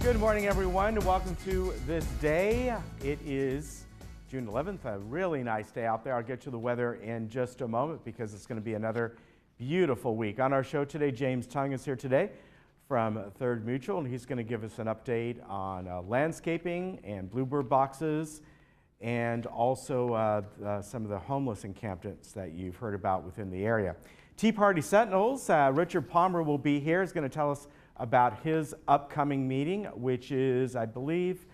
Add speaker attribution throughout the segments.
Speaker 1: Good morning, everyone. Welcome to this day. It is June 11th, a really nice day out there. I'll get to the weather in just a moment because it's going to be another beautiful week. On our show today, James Tung is here today from Third Mutual, and he's going to give us an update on landscaping and bluebird boxes and also some of the homeless encampments that you've heard about within the area. Tea Party Sentinels, Richard Palmer will be here. He's going to tell us about his upcoming meeting, which is, I believe,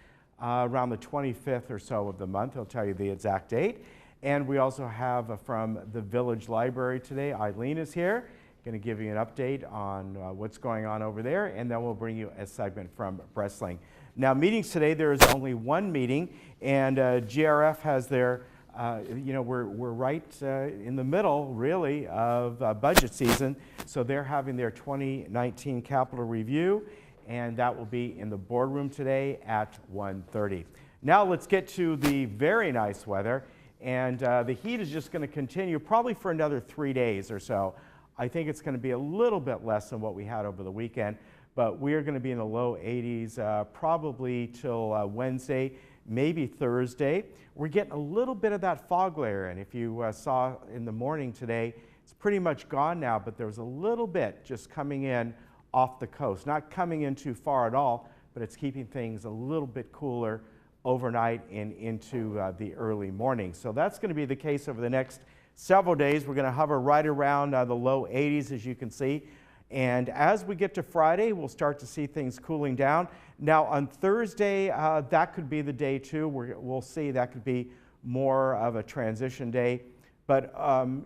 Speaker 1: around the 25th or so of the month. He'll tell you the exact date. And we also have from the Village Library today, Eileen is here, going to give you an update on what's going on over there, and then we'll bring you a segment from Breslin. Now, meetings today, there is only one meeting, and GRF has their we're right in the middle, really, of budget season. So they're having their 2019 capital review, and that will be in the boardroom today at 1:30. Now let's get to the very nice weather. And the heat is just going to continue probably for another 3 days or so. I think it's going to be a little bit less than what we had over the weekend, but we are going to be in the low 80s probably till Wednesday, maybe Thursday. We're getting a little bit of that fog layer in. If you saw in the morning today, it's pretty much gone now, but there was a little bit just coming in off the coast. Not coming in too far at all, but it's keeping things a little bit cooler overnight and into the early morning. So that's going to be the case over the next several days. We're going to hover right around the low 80s, as you can see. And as we get to Friday, we'll start to see things cooling down. Now on Thursday, that could be the day too. We'll see that could be more of a transition day. But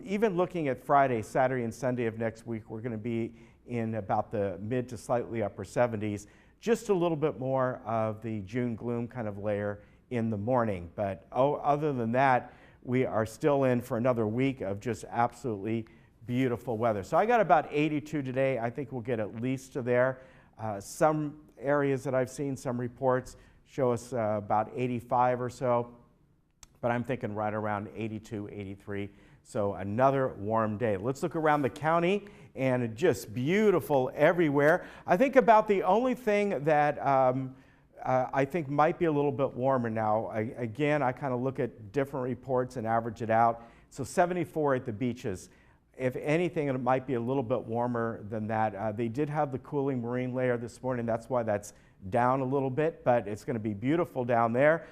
Speaker 1: even looking at Friday, Saturday, and Sunday of next week, we're going to be in about the mid to slightly upper 70s. Just a little bit more of the June gloom kind of layer in the morning. But other than that, we are still in for another week of just absolutely beautiful weather. So I got about 82 today. I think we'll get at least to there. Some areas that I've seen, some reports show us about 85 or so, but I'm thinking right around 82, 83. So another warm day. Let's look around the county, and just beautiful everywhere. I think about the only thing that I think might be a little bit warmer now. Again, I kind of look at different reports and average it out. So 74 at the beaches. If anything, it might be a little bit warmer than that. They did have the cooling marine layer this morning. That's why that's down a little bit, but it's going to be beautiful down there.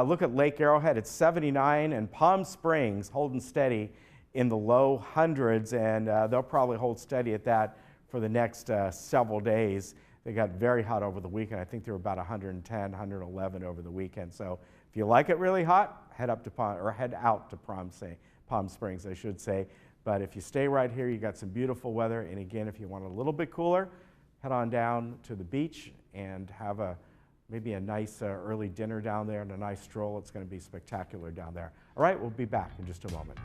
Speaker 1: Look at Lake Arrowhead. It's 79, and Palm Springs holding steady in the low hundreds, and they'll probably hold steady at that for the next several days. They got very hot over the weekend. I think they were about 110, 111 over the weekend. So if you like it really hot, head out to Palm Springs, I should say. But if you stay right here, you got some beautiful weather. And again, if you want a little bit cooler, head on down to the beach and have maybe a nice early dinner down there and a nice stroll. It's going to be spectacular down there. All right, we'll be back in just a moment.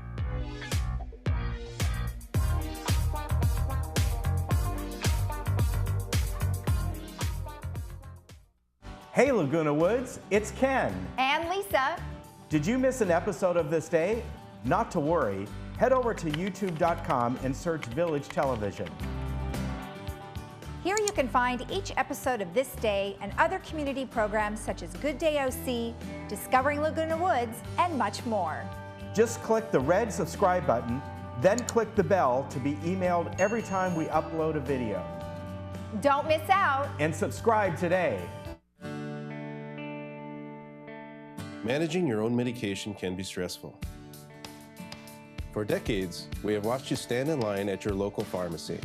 Speaker 1: Hey Laguna Woods, it's Ken.
Speaker 2: And Lisa.
Speaker 1: Did you miss an episode of This Day? Not to worry. Head over to youtube.com and search Village Television.
Speaker 2: Here you can find each episode of This Day and other community programs such as Good Day OC, Discovering Laguna Woods, and much more.
Speaker 1: Just click the red subscribe button, then click the bell to be emailed every time we upload a video.
Speaker 2: Don't miss out.
Speaker 1: And subscribe today.
Speaker 3: Managing your own medication can be stressful. For decades, we have watched you stand in line at your local pharmacy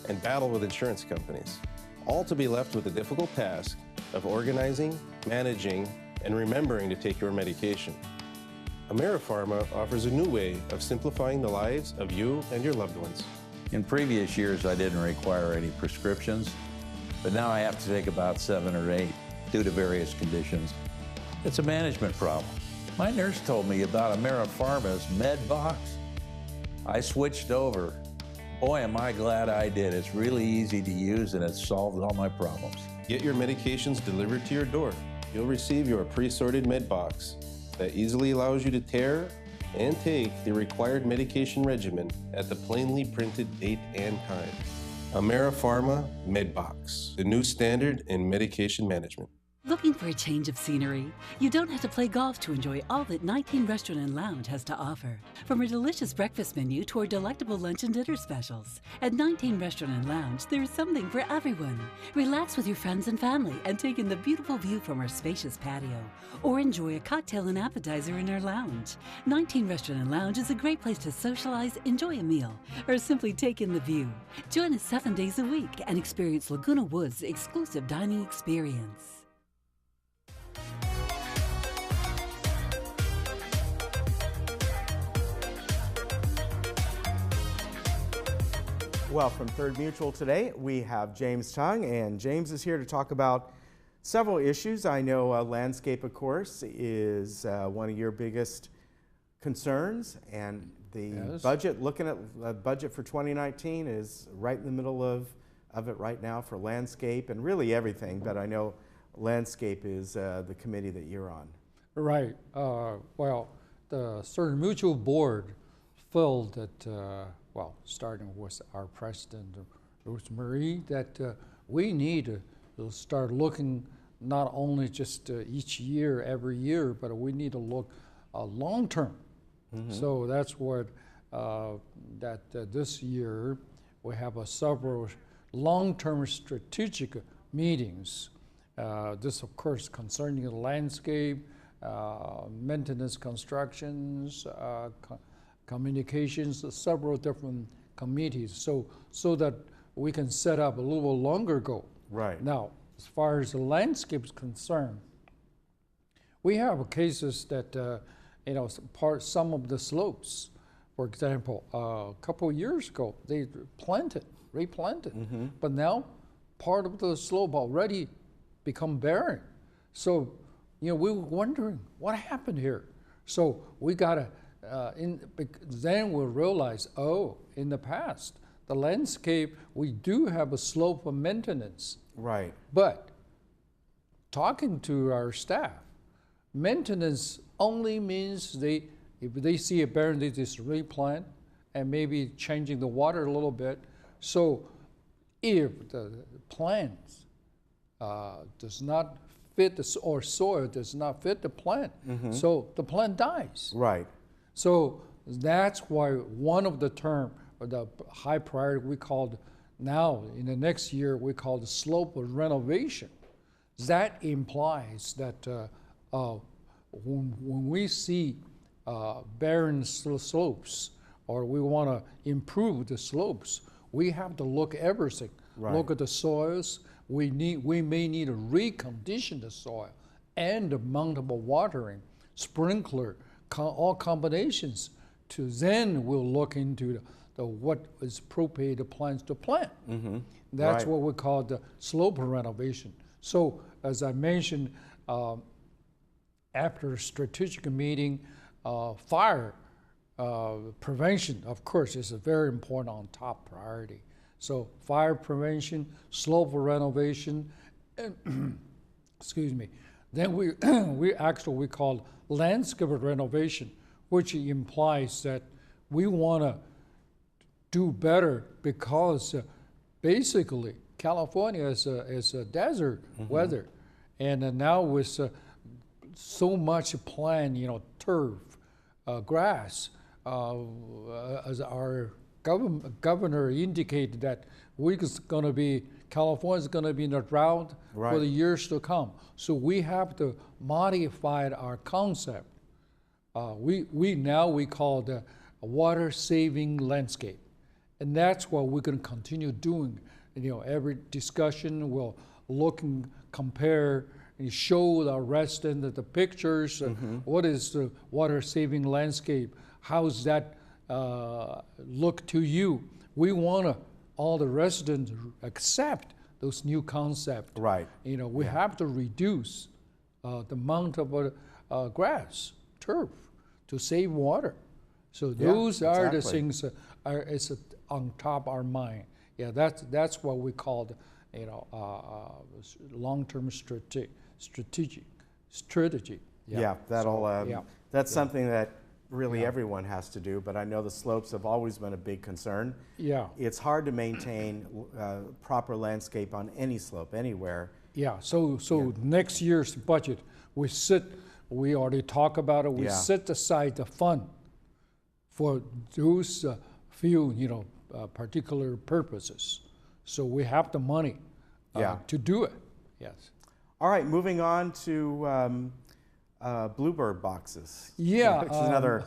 Speaker 3: and battle with insurance companies, all to be left with the difficult task of organizing, managing, and remembering to take your medication. AmeriPharma offers a new way of simplifying the lives of you and your loved ones.
Speaker 4: In previous years, I didn't require any prescriptions, but now I have to take about 7 or 8 due to various conditions. It's a management problem. My nurse told me about AmeriPharma's MedBox. I switched over. Boy, am I glad I did. It's really easy to use and it's solved all my problems.
Speaker 3: Get your medications delivered to your door. You'll receive your pre-sorted MedBox that easily allows you to tear and take the required medication regimen at the plainly printed date and time. AmeriPharma MedBox, the new standard in medication management.
Speaker 5: Looking for a change of scenery? You don't have to play golf to enjoy all that 19 Restaurant and Lounge has to offer. From our delicious breakfast menu to our delectable lunch and dinner specials. At 19 Restaurant and Lounge, there is something for everyone. Relax with your friends and family and take in the beautiful view from our spacious patio. Or enjoy a cocktail and appetizer in our lounge. 19 Restaurant and Lounge is a great place to socialize, enjoy a meal, or simply take in the view. Join us 7 days a week and experience Laguna Woods' exclusive dining experience.
Speaker 1: Well, from Third Mutual today, we have James Tung, and James is here to talk about several issues. I know landscape, of course, is one of your biggest concerns, and the budget, looking at the budget for 2019 is right in the middle of it right now for landscape and really everything, but I know landscape is the committee that you're on.
Speaker 6: Right. Well, the Third Mutual board felt that well, starting with our president, Ruth Marie, that we need to start looking not only just each year, every year, but we need to look long term. So that's what this year we have several long-term strategic meetings. This, of course, concerning the landscape, maintenance, constructions, communications, several different committees, so that we can set up a little longer goal.
Speaker 1: Right.
Speaker 6: Now, as far as the landscape is concerned, we have cases that some of the slopes, for example, a couple of years ago they replanted, but now part of the slope already become barren. So, we were wondering what happened here. So we gotta. Then we'll realize, in the past, the landscape, we do have a slope of maintenance.
Speaker 1: Right.
Speaker 6: But talking to our staff, maintenance only means if they see a barren, they just replant and maybe changing the water a little bit. So if the plants does not fit or soil does not fit the plant, so the plant dies.
Speaker 1: Right.
Speaker 6: So that's why one of the term, or the high priority we called now, in the next year, we call the slope of renovation. That implies that when we see barren slopes, or we want to improve the slopes, we have to look at everything.
Speaker 1: Right.
Speaker 6: Look at the soils. We may need to recondition the soil and the amount of watering, sprinkler, all combinations. To then we'll look into the what is appropriate plants to plant. That's
Speaker 1: Right.
Speaker 6: what we call the slope renovation. So as I mentioned, after a strategic meeting, fire prevention, of course, is a very important on top priority. So fire prevention, slope renovation, and excuse me. Then we call landscape renovation, which implies that we want to do better because basically California is a desert weather, and now with so much plant, turf, grass, as our governor indicated that California is going to be in a drought for the years to come. So we have to modify our concept. We call the water saving landscape, and that's what we're going to continue doing. Every discussion we'll look and compare and show the resident the pictures. What is the water saving landscape? How's that look to you? We want all the residents accept those new concepts.
Speaker 1: Right.
Speaker 6: We have to reduce the amount of grass, turf, to save water. So those are the things it's on top of our mind. Yeah, that's what we call long-term strategy.
Speaker 1: Yeah, that'll. That's something that really everyone has to do, but I know the slopes have always been a big concern.
Speaker 6: Yeah.
Speaker 1: It's hard to maintain proper landscape on any slope anywhere.
Speaker 6: Yeah, so next year's budget, we already talked about it, we set aside the fund for those few, particular purposes. So we have the money to do it, yes.
Speaker 1: All right, moving on to bluebird boxes.
Speaker 6: Yeah.
Speaker 1: Which is another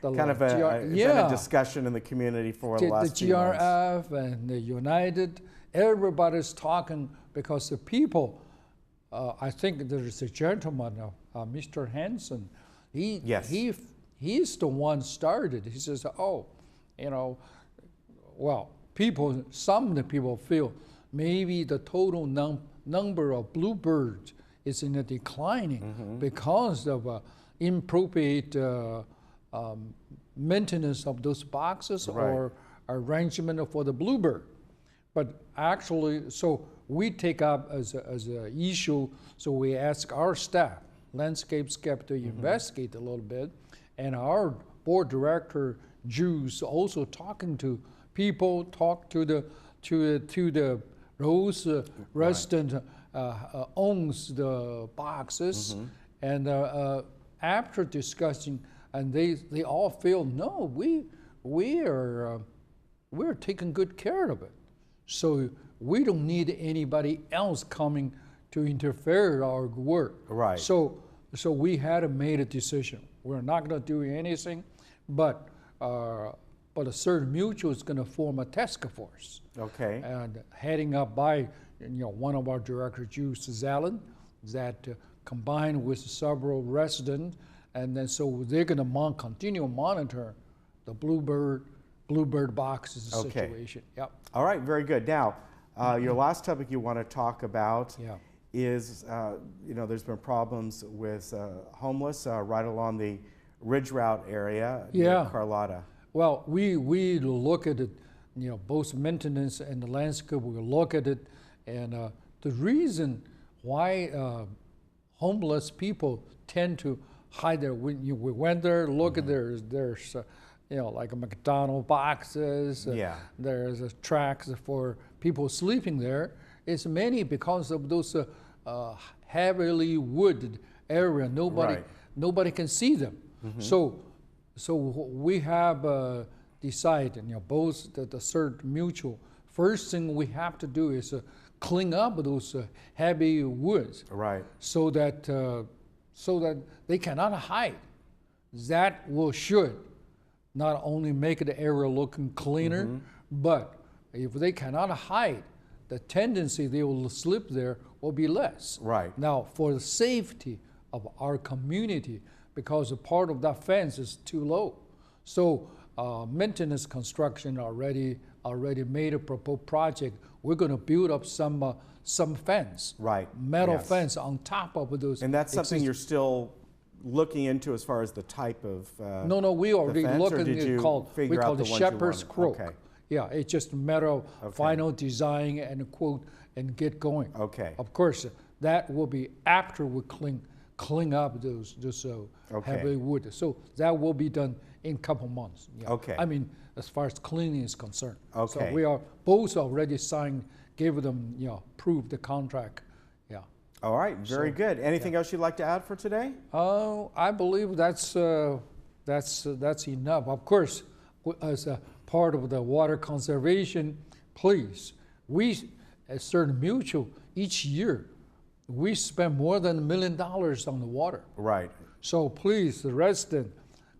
Speaker 6: the
Speaker 1: kind of a discussion in the community for the last few months.
Speaker 6: GRF and the United, everybody's talking because the people, I think there's a gentleman, Mr. Hansen, he's the one started. He says, some of the people feel maybe the total number of bluebirds is in a declining because of inappropriate maintenance of those boxes or arrangement for the bluebird. But actually, so we take up as an issue, so we ask our staff, landscape to investigate a little bit, and our board director, Juice, also talking to people, talk to the those resident owns the boxes, and after discussing, and they all feel no, we're taking good care of it, so we don't need anybody else coming to interfere in our work.
Speaker 1: Right.
Speaker 6: So we had made a decision. We're not going to do anything, but a certain mutual is going to form a task force.
Speaker 1: Okay.
Speaker 6: And heading up by one of our directors, Juice Zallen, that combined with several residents, and then so they're going to continue monitor the bluebird boxes situation. Yep.
Speaker 1: All right, very good. Now, your last topic you want to talk about is, there's been problems with homeless right along the Ridge Route area near Carlotta.
Speaker 6: Well, we look at it, both maintenance and the landscape, we look at it, and the reason why homeless people tend to hide there, we went there, look at there's like a McDonald's boxes, there's tracks for people sleeping there. It's mainly because of those heavily wooded area. Nobody can see them. So we have decided, both the third mutual, first thing we have to do is clean up those heavy woods, so that they cannot hide. That should not only make the area looking cleaner, but if they cannot hide, the tendency they will slip there will be less.
Speaker 1: Right.
Speaker 6: Now, for the safety of our community, because a part of that fence is too low, so maintenance construction already made a proposed project. We're going to build up some fence, metal fence on top of those.
Speaker 1: And that's something you're still looking into as far as the type of
Speaker 6: No, we already looked at it. We call the Shepherd's Crook.
Speaker 1: Okay.
Speaker 6: Yeah, it's just a matter of final design and quote and get going.
Speaker 1: Okay.
Speaker 6: Of course, that will be after we clean up those heavy wood. So that will be done in a couple months. Yeah.
Speaker 1: Okay.
Speaker 6: I mean, as far as cleaning is concerned.
Speaker 1: Okay.
Speaker 6: So we are both already signed, gave them, approved the contract. Yeah.
Speaker 1: All right. Very good. Anything else you'd like to add for today?
Speaker 6: I believe that's enough. Of course, as a part of the water conservation, please, we at Certain Mutual each year we spend more than $1 million on the water.
Speaker 1: Right.
Speaker 6: So please, the resident,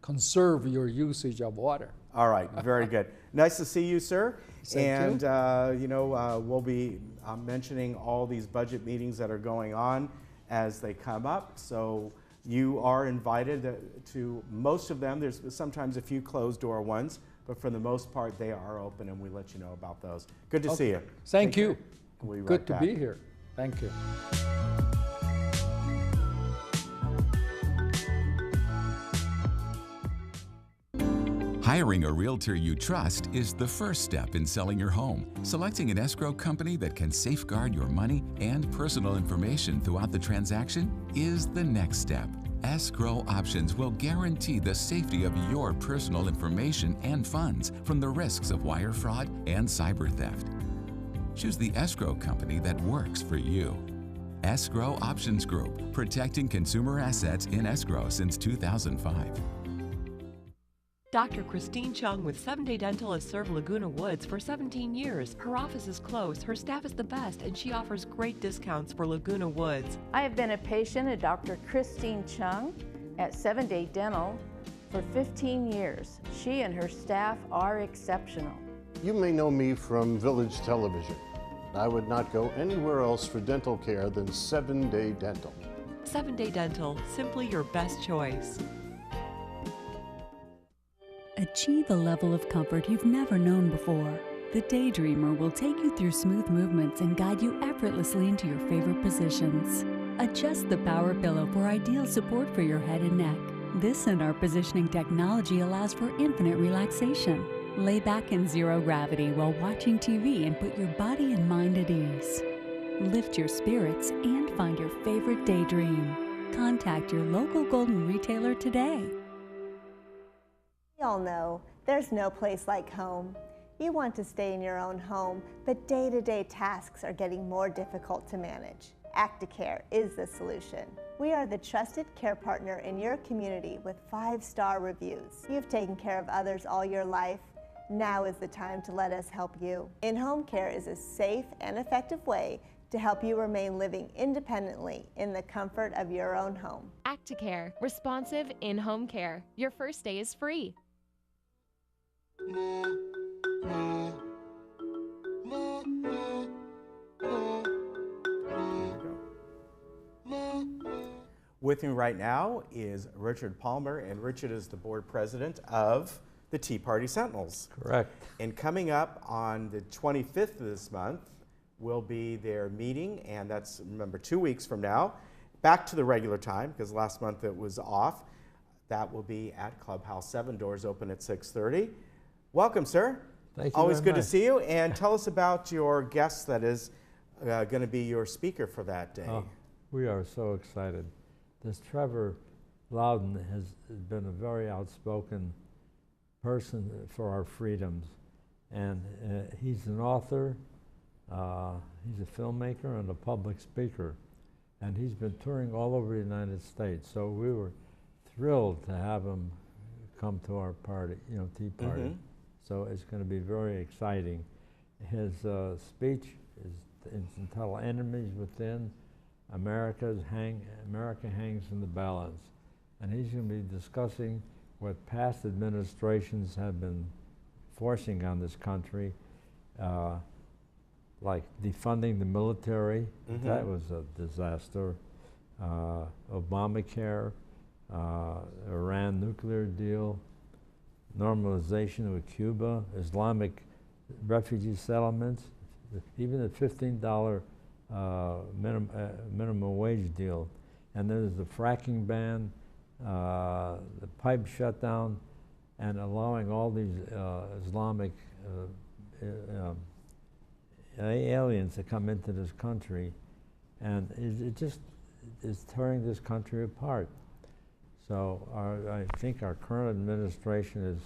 Speaker 6: conserve your usage of water.
Speaker 1: All right. Very good. Nice to see you, sir.
Speaker 6: Thank
Speaker 1: you. We'll be mentioning all these budget meetings that are going on as they come up. So you are invited to most of them. There's sometimes a few closed door ones, but for the most part, they are open, and we let you know about those. Good to see you.
Speaker 6: Thank you.
Speaker 1: We'll be right
Speaker 6: Good
Speaker 1: back.
Speaker 6: to be here. Thank you.
Speaker 7: Hiring a realtor you trust is the first step in selling your home. Selecting an escrow company that can safeguard your money and personal information throughout the transaction is the next step. Escrow Options will guarantee the safety of your personal information and funds from the risks of wire fraud and cyber theft. Choose the escrow company that works for you. Escrow Options Group, protecting consumer assets in escrow since 2005.
Speaker 8: Dr. Christine Chung with 7-Day Dental has served Laguna Woods for 17 years. Her office is close, her staff is the best, and she offers great discounts for Laguna Woods.
Speaker 9: I have been a patient of Dr. Christine Chung at 7-Day Dental for 15 years. She and her staff are exceptional.
Speaker 10: You may know me from Village Television. I would not go anywhere else for dental care than 7-Day Dental.
Speaker 8: 7-Day Dental, simply your best choice.
Speaker 5: Achieve a level of comfort you've never known before. The Daydreamer will take you through smooth movements and guide you effortlessly into your favorite positions. Adjust the power pillow for ideal support for your head and neck. This and our positioning technology allows for infinite relaxation. Lay back in zero gravity while watching TV and put your body and mind at ease. Lift your spirits and find your favorite daydream. Contact your local Golden retailer today.
Speaker 11: We all know there's no place like home. You want to stay in your own home, but day-to-day tasks are getting more difficult to manage. Acticare is the solution. We are the trusted care partner in your community with 5-star reviews. You've taken care of others all your life. Now is the time to let us help you. In-home care is a safe and effective way to help you remain living independently in the comfort of your own home.
Speaker 12: Acticare, responsive in-home care. Your first day is free.
Speaker 1: With me right now is Richard Palmer, and Richard is the board president of the Tea Party Sentinels.
Speaker 4: Correct.
Speaker 1: And coming up on the 25th of this month will be their meeting, and that's, remember, 2 weeks from now, back to the regular time, because last month it was off. That will be at Clubhouse 7, doors open at 6:30. Welcome, sir.
Speaker 13: Thank you.
Speaker 1: Always
Speaker 13: very
Speaker 1: good
Speaker 13: much.
Speaker 1: to see you, and tell us about your guest that is going to be your speaker for that day.
Speaker 13: Oh, we are so excited. This Trevor Loudon has been a very outspoken person for our freedoms, and he's an author, he's a filmmaker and a public speaker, and he's been touring all over the United States. So we were thrilled to have him come to our party, Tea Party.
Speaker 1: Mm-hmm.
Speaker 13: So it's going to be very exciting. His speech is entitled "Enemies Within." America hangs in the balance, and he's going to be discussing what past administrations have been forcing on this country, like defunding the military.
Speaker 1: Mm-hmm.
Speaker 13: That was a disaster. Obamacare, Iran nuclear deal, normalization with Cuba, Islamic refugee settlements, even the $15 minimum wage deal. And there's the fracking ban, the pipe shutdown, and allowing all these Islamic aliens to come into this country. And it just is tearing this country apart. So I think our current administration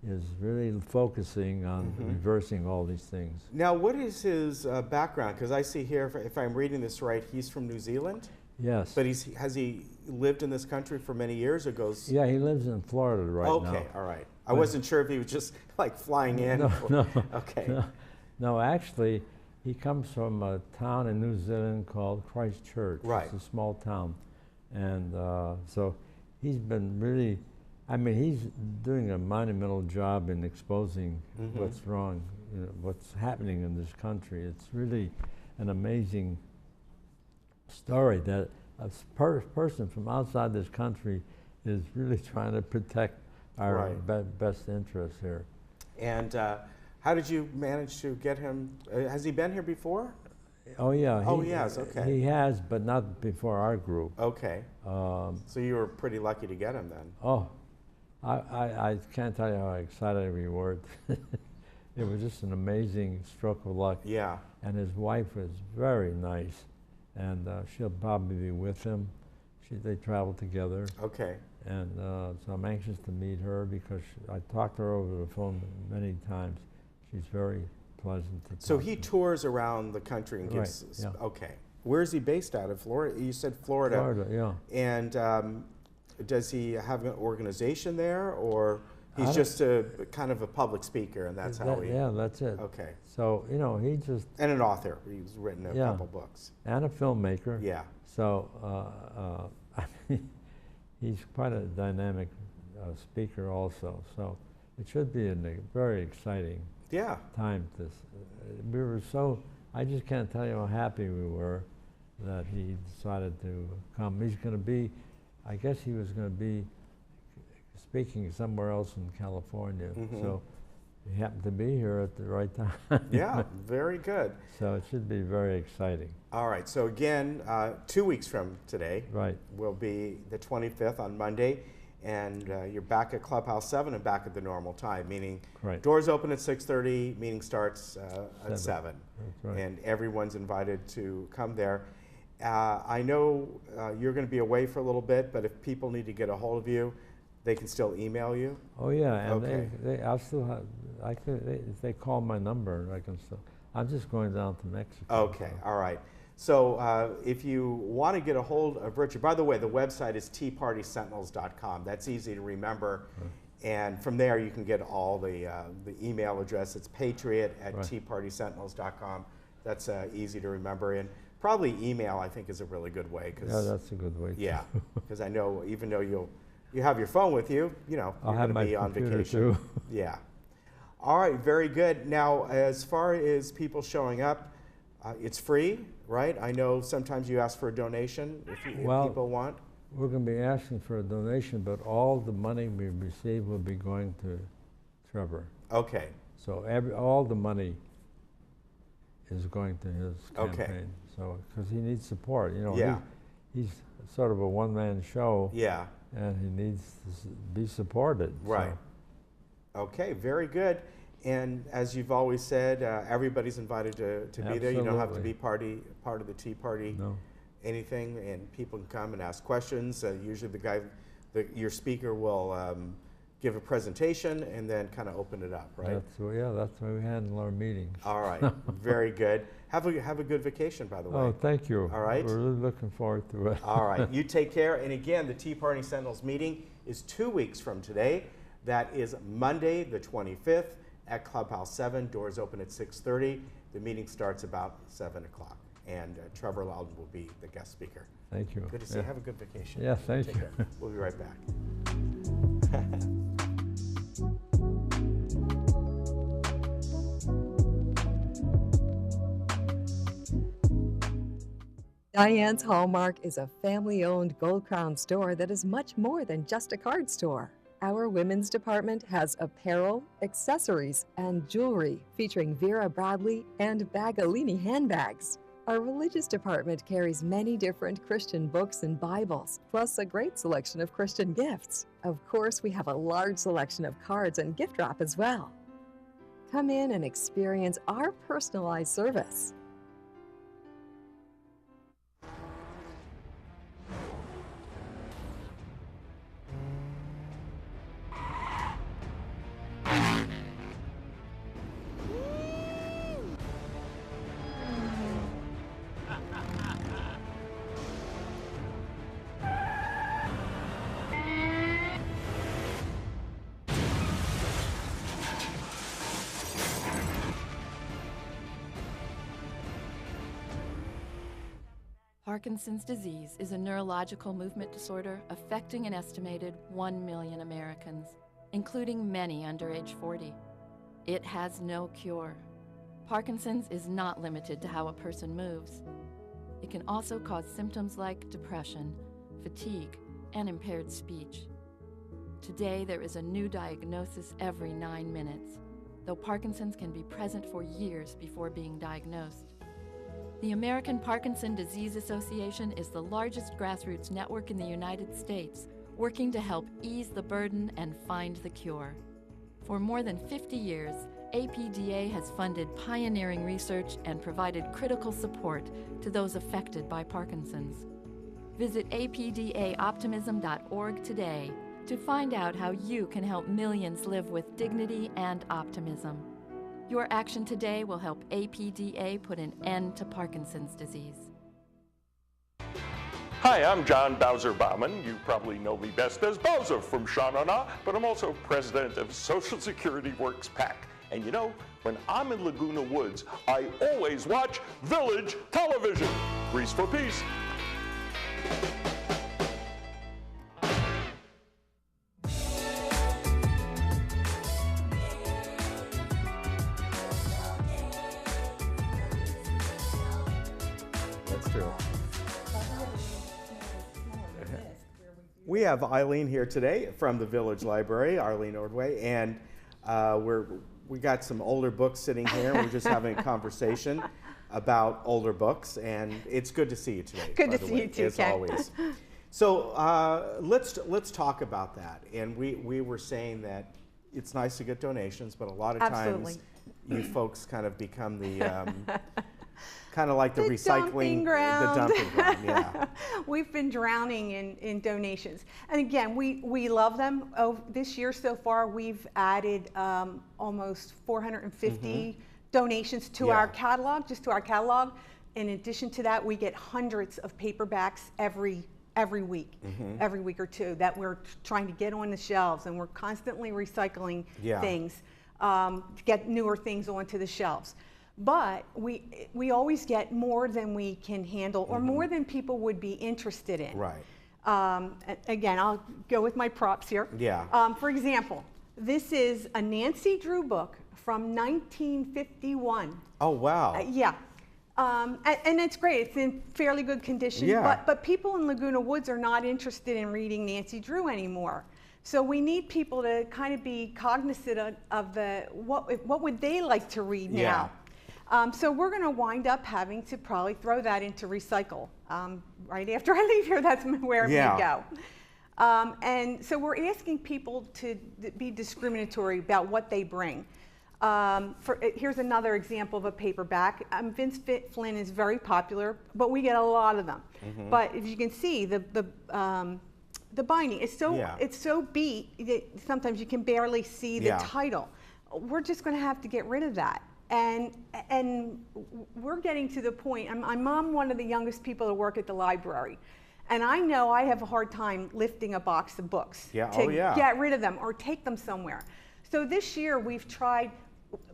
Speaker 13: is really focusing on reversing all these things.
Speaker 1: Now, what is his background? Because I see here, if I'm reading this right, he's from New Zealand?
Speaker 13: Yes.
Speaker 1: But has he lived in this country for many years or goes?
Speaker 13: Yeah, he lives in Florida right now.
Speaker 1: Okay, all right. I wasn't sure if he was just like flying in.
Speaker 13: No,
Speaker 1: Okay.
Speaker 13: No, actually, he comes from a town in New Zealand called Christchurch.
Speaker 1: Right.
Speaker 13: It's a small town. And so he's been really, he's doing a monumental job in exposing what's wrong, what's happening in this country. It's really an amazing story that a person from outside this country is really trying to protect our best interests here.
Speaker 1: And how did you manage to get him? Has he been here before?
Speaker 13: Oh yeah.
Speaker 1: He has, okay.
Speaker 13: He has, but not before our group.
Speaker 1: Okay. So you were pretty lucky to get him then.
Speaker 13: Oh, I can't tell you how excited we were. It was just an amazing stroke of luck.
Speaker 1: Yeah.
Speaker 13: And his wife was very nice, and she'll probably be with him. they travel together.
Speaker 1: Okay.
Speaker 13: And so I'm anxious to meet her because I talked to her over the phone many times. She's very pleasant to talk
Speaker 1: So he
Speaker 13: to.
Speaker 1: tours around the country and gives.
Speaker 13: Right, yeah.
Speaker 1: Okay. Where is he based out of? Florida. You said Florida.
Speaker 13: Florida, yeah.
Speaker 1: And does he have an organization there, or
Speaker 13: I
Speaker 1: he's
Speaker 13: don't-
Speaker 1: just a kind of a public speaker, and that's how he?
Speaker 13: Yeah, that's it.
Speaker 1: Okay.
Speaker 13: So he just
Speaker 1: And an author. He's written a couple books.
Speaker 13: and a filmmaker.
Speaker 1: Yeah.
Speaker 13: So I mean, he's quite a dynamic speaker also. So it should be a very exciting time. We were so. I just can't tell you how happy we were that he decided to come. He's going to be. I guess he was going to be speaking somewhere else in California. So he happened to be here at the right time.
Speaker 1: Yeah, very good.
Speaker 13: So it should be very exciting.
Speaker 1: All right, so again, 2 weeks from today
Speaker 13: Right.
Speaker 1: will be the 25th on Monday, and you're back at Clubhouse 7 and back at the normal time, meaning
Speaker 13: Right.
Speaker 1: doors open at 6:30, meeting starts at 7.
Speaker 13: That's right.
Speaker 1: And everyone's invited to come there. I know you're going to be away for a little bit, but if people need to get a hold of you, they can still email you?
Speaker 13: Oh yeah, and
Speaker 1: Okay.
Speaker 13: I still have. If they call my number, I can still. I'm just going down to Mexico.
Speaker 1: Okay, all right. So if you want to get a hold of Richard, by the way, the website is teapartysentinels.com. That's easy to remember. And from there, you can get all the email address. It's patriot@teapartysentinels.com. That's easy to remember. And probably email, I think, is a really good way.
Speaker 13: Yeah, that's a good way.
Speaker 1: Yeah, because I know even though you have your phone with you,
Speaker 13: I'll
Speaker 1: you're
Speaker 13: have
Speaker 1: going to
Speaker 13: my
Speaker 1: be on
Speaker 13: computer
Speaker 1: vacation.
Speaker 13: too.
Speaker 1: Yeah. All right, very good. Now, as far as people showing up, it's free, right? I know sometimes you ask for a donation if people want.
Speaker 13: We're going to be asking for a donation, but all the money we receive will be going to Trevor.
Speaker 1: Okay.
Speaker 13: So all the money is going to his campaign.
Speaker 1: Okay.
Speaker 13: So because he needs support,
Speaker 1: Yeah.
Speaker 13: he's sort of a one-man show.
Speaker 1: Yeah.
Speaker 13: And he needs to be supported.
Speaker 1: Right.
Speaker 13: So.
Speaker 1: Okay, very good. And as you've always said, everybody's invited to be there. You don't have to be part of the Tea Party.
Speaker 13: No.
Speaker 1: Anything, and people can come and ask questions. Usually your speaker will give a presentation and then kind of open it up, right?
Speaker 13: That's the way we handle our meetings.
Speaker 1: All right, very good. Have a good vacation, by the way.
Speaker 13: Oh, thank you.
Speaker 1: All right.
Speaker 13: We're really looking forward to it.
Speaker 1: All right, you take care. And again, the Tea Party Sentinels meeting is 2 weeks from today. That is Monday, the 25th at Clubhouse 7. Doors open at 6:30. The meeting starts about 7 o'clock. And Trevor Loudon will be the guest speaker.
Speaker 13: Thank you.
Speaker 1: Good to see you. Have a good vacation.
Speaker 13: Yeah, thank
Speaker 1: Take
Speaker 13: you.
Speaker 1: care. We'll be right back.
Speaker 14: Diane's Hallmark is a family-owned Gold Crown store that is much more than just a card store. Our women's department has apparel, accessories, and jewelry featuring Vera Bradley and Bagalini handbags. Our religious department carries many different Christian books and Bibles, plus a great selection of Christian gifts. Of course, we have a large selection of cards and gift wrap as well. Come in and experience our personalized service.
Speaker 15: Parkinson's disease is a neurological movement disorder affecting an estimated 1 million Americans, including many under age 40. It has no cure. Parkinson's is not limited to how a person moves. It can also cause symptoms like depression, fatigue, and impaired speech. Today, there is a new diagnosis every 9 minutes, though Parkinson's can be present for years before being diagnosed. The American Parkinson Disease Association is the largest grassroots network in the United States, working to help ease the burden and find the cure. For more than 50 years, APDA has funded pioneering research and provided critical support to those affected by Parkinson's. Visit apdaoptimism.org today to find out how you can help millions live with dignity and optimism. Your action today will help APDA put an end to Parkinson's disease.
Speaker 16: Hi, I'm John Bowser Bauman. You probably know me best as Bowser from Sha Na Na, but I'm also president of Social Security Works PAC. And you know, when I'm in Laguna Woods, I always watch Village Television. Grease for peace.
Speaker 1: That's true. We have Eileen here today from the Village Library, Arlene Ordway, and we got some older books sitting here. We're just having a conversation about older books, and it's good to see you today.
Speaker 17: Good to see you too,
Speaker 1: as
Speaker 17: Ken.
Speaker 1: always. So let's talk about that. And we were saying that it's nice to get donations, but a lot of
Speaker 17: Absolutely.
Speaker 1: times you folks kind of become the kind of like the recycling,
Speaker 17: dumping ground.
Speaker 1: the dumping ground. Yeah.
Speaker 17: We've been drowning in donations. And again, we love them. Oh, this year so far, we've added almost 450 donations to our catalog, just to our catalog. In addition to that, we get hundreds of paperbacks every week, every week or two, that we're trying to get on the shelves, and we're constantly recycling things to get newer things onto the shelves. But we always get more than we can handle, or more than people would be interested in.
Speaker 1: Right.
Speaker 17: Again, I'll go with my props here.
Speaker 1: Yeah.
Speaker 17: For example, this is a Nancy Drew book from 1951.
Speaker 1: Oh, wow.
Speaker 17: Yeah. And it's great. It's in fairly good condition.
Speaker 1: Yeah.
Speaker 17: But people in Laguna Woods are not interested in reading Nancy Drew anymore. So we need people to kind of be cognizant of what would they like to read now. So we're going to wind up having to probably throw that into recycle. Right after I leave here, that's where I'm going to go. And so we're asking people to be discriminatory about what they bring. Here's another example of a paperback. Vince Flynn is very popular, but we get a lot of them. But as you can see, the binding is so beat that sometimes you can barely see the title. We're just going to have to get rid of that. And we're getting to the point. I'm one of the youngest people to work at the library. And I know I have a hard time lifting a box of books to get rid of them or take them somewhere. So this year we've tried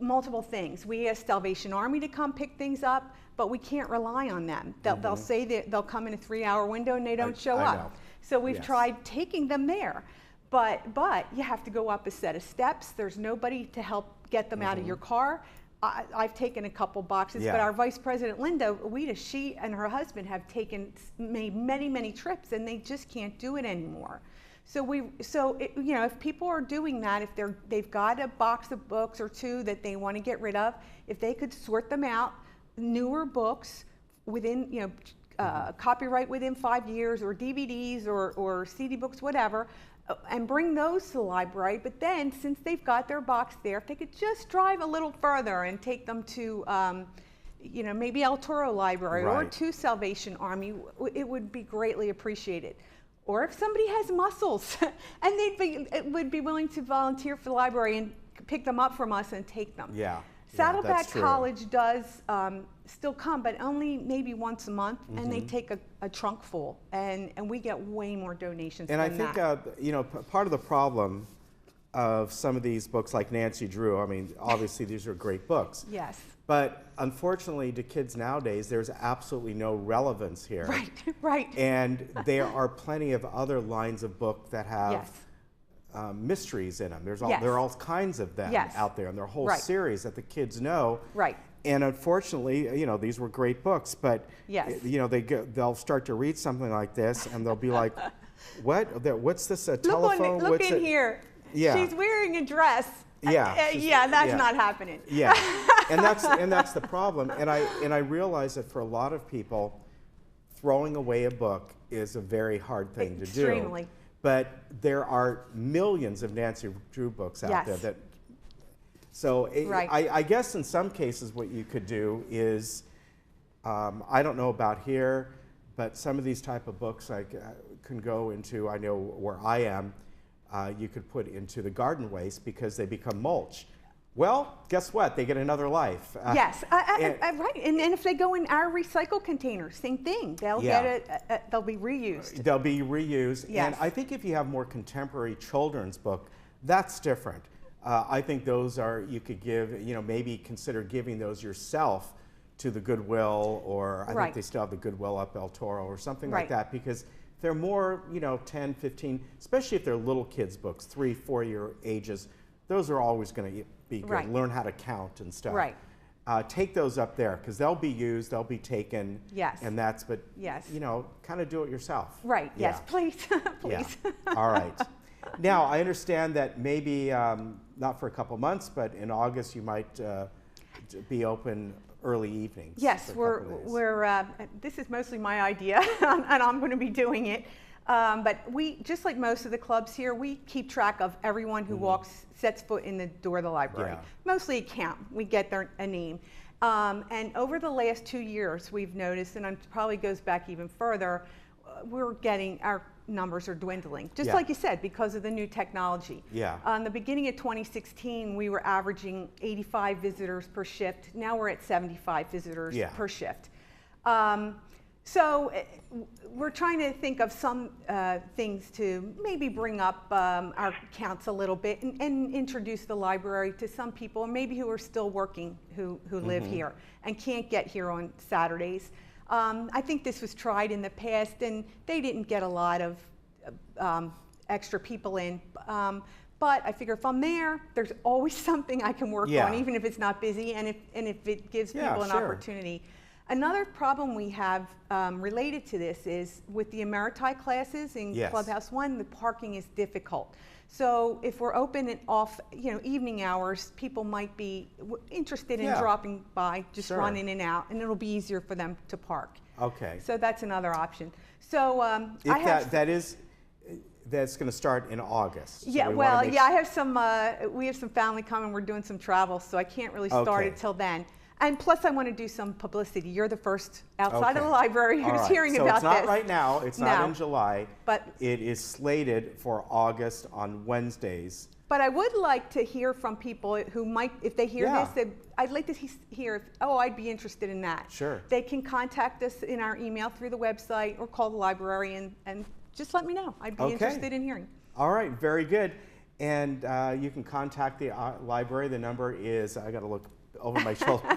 Speaker 17: multiple things. We asked Salvation Army to come pick things up, but we can't rely on them. They'll say that they'll come in a 3-hour window and they don't show up. So we've tried taking them there. But you have to go up a set of steps. There's nobody to help get them out of your car. I've taken a couple boxes, but our Vice President, Linda Weta, she and her husband have made many, many trips, and they just can't do it anymore. So if people are doing that, if they've got a box of books or two that they want to get rid of, if they could sort them out, newer books within, copyright within 5 years, or DVDs or CD books, whatever, and bring those to the library. But then, since they've got their box there, if they could just drive a little further and take them to, maybe El Toro Library or to Salvation Army, it would be greatly appreciated. Or if somebody has muscles and would be willing to volunteer for the library and pick them up from us and take them. Saddleback College does still come, but only maybe once a month, and they take a trunk full, and we get way more donations than that.
Speaker 1: And I think, part of the problem of some of these books like Nancy Drew, I mean, obviously these are great books.
Speaker 17: Yes.
Speaker 1: But unfortunately to kids nowadays, there's absolutely no relevance here.
Speaker 17: Right.
Speaker 1: And there are plenty of other lines of book that have mysteries in them. There are all kinds of them out there, and there are a whole series that the kids know. And unfortunately, these were great books, but they'll start to read something like this, and they'll be like, "What's this? A telephone?
Speaker 17: Look in here. She's wearing a dress." That's not happening.
Speaker 1: And that's the problem. And I realize that for a lot of people, throwing away a book is a very hard thing to do.
Speaker 17: Extremely.
Speaker 1: But there are millions of Nancy Drew books out there that. So I guess in some cases what you could do is, I don't know about here, but some of these type of books can go into, I know where I am, you could put into the garden waste because they become mulch. Well, guess what? They get another life.
Speaker 17: Yes, right. And if they go in our recycle containers, same thing. They'll they'll be reused.
Speaker 1: They'll be reused.
Speaker 17: Yes.
Speaker 1: And I think if you have more contemporary children's book, that's different. I think those are, you could give, maybe consider giving those yourself to the Goodwill, or I think they still have the Goodwill up El Toro or something like that, because they're more, 10, 15, especially if they're little kids' books, 3, 4-year ages, those are always going to be good. Learn how to count and stuff.
Speaker 17: Right.
Speaker 1: Take those up there because they'll be used, they'll be taken.
Speaker 17: Yes.
Speaker 1: And that's, but kind of do it yourself.
Speaker 17: Right. Yeah. Yes, please, please.
Speaker 1: Yeah. All right. Now I understand that maybe not for a couple months, but in August you might be open early evenings.
Speaker 17: Yes, this is mostly my idea, and I'm going to be doing it. But we, just like most of the clubs here, we keep track of everyone who sets foot in the door of the library.
Speaker 1: Yeah.
Speaker 17: Mostly a count. We get a name. And over the last 2 years, we've noticed, and it probably goes back even further, our numbers are dwindling. Just like you said, because of the new technology.
Speaker 1: Yeah.
Speaker 17: The beginning of 2016, we were averaging 85 visitors per shift. Now we're at 75 visitors per shift. So we're trying to think of some things to maybe bring up our counts a little bit and introduce the library to some people, maybe who are still working, who live here and can't get here on Saturdays. I think this was tried in the past, and they didn't get a lot of extra people in. But I figure if I'm there, there's always something I can work on, even if it's not busy, and if it gives people an opportunity. Another problem we have related to this is with the Emeriti classes in Clubhouse 1, the parking is difficult. So if we're open and off, evening hours, people might be interested in dropping by, just run in and out, and it'll be easier for them to park.
Speaker 1: Okay.
Speaker 17: So that's another option. So
Speaker 1: that's going to start in August. So
Speaker 17: yeah, well, I have some. We have some family coming. We're doing some travel, so I can't really start it till then. And plus, I want to do some publicity. You're the first outside of the library who's hearing about this.
Speaker 1: So it's not right now. It's not in July. But it is slated for August on Wednesdays.
Speaker 17: But I would like to hear from people who might, if they hear this, I'd like to hear, I'd be interested in that.
Speaker 1: Sure.
Speaker 17: They can contact us in our email through the website or call the library and just let me know. I'd be interested in hearing. All
Speaker 1: right, very good. And you can contact the library. The number is, I got to look over my shoulder,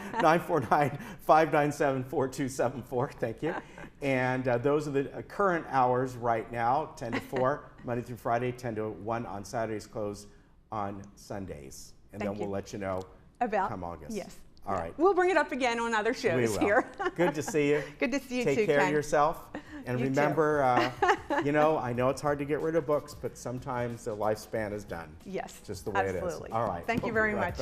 Speaker 1: 949-597-4274. Thank you. And those are the current hours right now, 10 to 4, Monday through Friday, 10 to 1 on Saturdays, closed on Sundays. And then we'll let you know come August.
Speaker 17: Yes.
Speaker 1: All right.
Speaker 17: We'll bring it up again on other shows here.
Speaker 1: Good to see you.
Speaker 17: Good to see you
Speaker 1: too,
Speaker 17: Ken.
Speaker 1: Take care of yourself. And remember, I know it's hard to get rid of books, but sometimes the lifespan is done.
Speaker 17: Yes.
Speaker 1: Just the way it is. All right.
Speaker 17: Thank you very much.